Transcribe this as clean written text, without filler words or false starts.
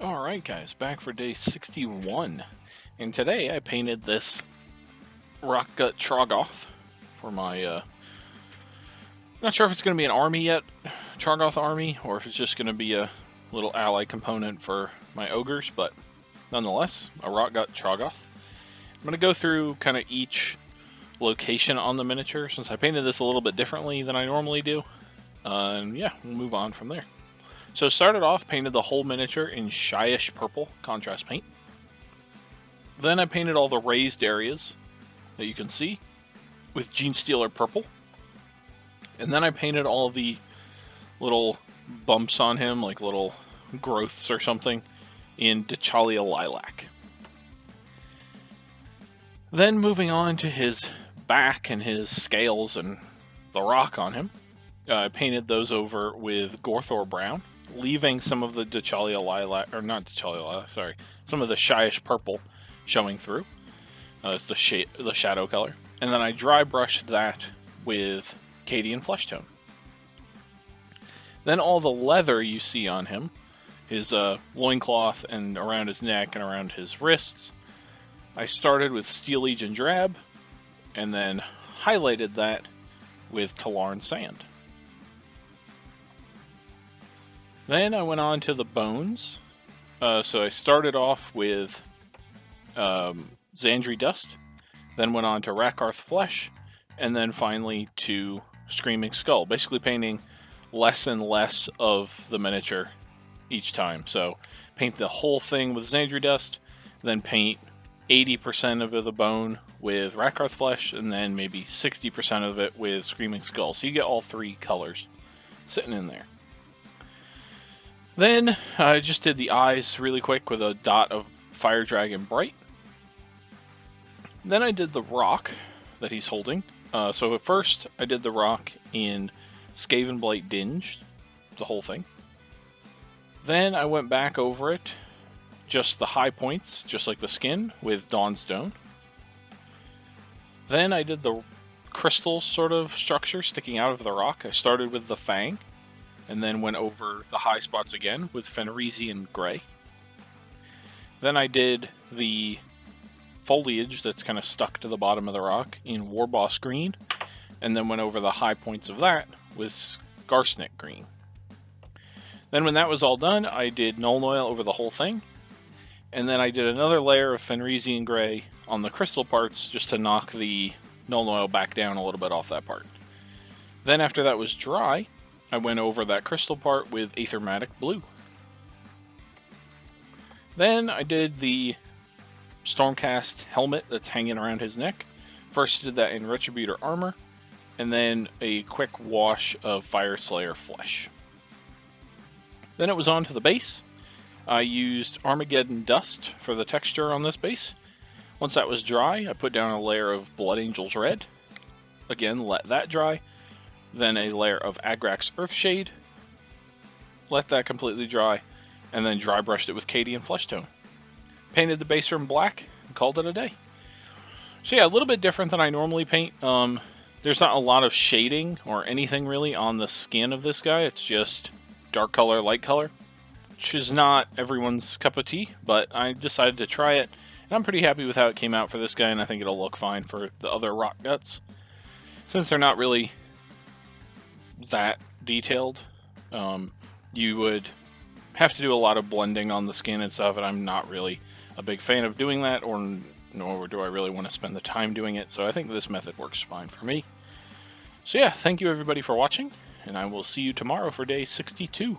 Alright guys, back for day 61. And today I painted this Rockgut Troggoth for my, not sure if it's going to be an army yet, Troggoth army, or if it's just going to be a little ally component for my ogres, but nonetheless, a Rockgut Troggoth. I'm going to go through kind of each location on the miniature, since I painted this a little bit differently than I normally do. And yeah, we'll move on from there. So started off, painted the whole miniature in Shyish Purple contrast paint. Then I painted all the raised areas that you can see with Genestealer Purple. And then I painted all the little bumps on him, like little growths or something, in Dechalia Lilac. Then moving on to his back and his scales and the rock on him, I painted those over with Gorthor Brown, leaving some of the Dechalia Lilac, or not Dechalia Lilac, sorry, some of the Shyish Purple showing through. It's the shadow color. And then I dry brushed that with Cadian Flesh Tone. Then all the leather you see on him, his loincloth and around his neck and around his wrists, I started with Steel Legion Drab, and then highlighted that with Talarn Sand. Then I went on to the bones. So I started off with Zandri Dust, then went on to Rakarth Flesh, and then finally to Screaming Skull, basically painting less and less of the miniature each time. So paint the whole thing with Zandri Dust, then paint 80% of the bone with Rakarth Flesh, and then maybe 60% of it with Screaming Skull. So you get all three colors sitting in there. Then I just did the eyes really quick with a dot of Fire Dragon Bright. Then I did the rock that he's holding. So at first I did the rock in Skaven Blight Dinge, the whole thing. Then I went back over it, just the high points, just like the skin, with Dawnstone. Then I did the crystal sort of structure sticking out of the rock. I started with the Fang, and then went over the high spots again with Fenrisian Gray. Then I did the foliage that's kind of stuck to the bottom of the rock in Warboss Green, and then went over the high points of that with Skarsnik Green. Then when that was all done, I did Nuln Oil over the whole thing, and then I did another layer of Fenrisian Gray on the crystal parts just to knock the Nuln Oil back down a little bit off that part. Then after that was dry, I went over that crystal part with Aethermatic Blue. Then I did the Stormcast helmet that's hanging around his neck. First did that in Retributor Armor, and then a quick wash of Fireslayer Flesh. Then it was on to the base. I used Armageddon Dust for the texture on this base. Once that was dry, I put down a layer of Blood Angels Red. Again, let that dry. Then a layer of Agrax Earthshade, let that completely dry, and then dry brushed it with Cadian Flesh Tone. Painted the base from black, and called it a day. So yeah, a little bit different than I normally paint. There's not a lot of shading or anything really on the skin of this guy. It's just dark color, light color, which is not everyone's cup of tea, but I decided to try it, and I'm pretty happy with how it came out for this guy, and I think it'll look fine for the other Rockguts. Since they're not really that detailed, you would have to do a lot of blending on the skin and stuff, and I'm not really a big fan of doing that, nor do I really want to spend the time doing it, so I think this method works fine for me. So yeah, thank you everybody for watching, and I will see you tomorrow for day 62.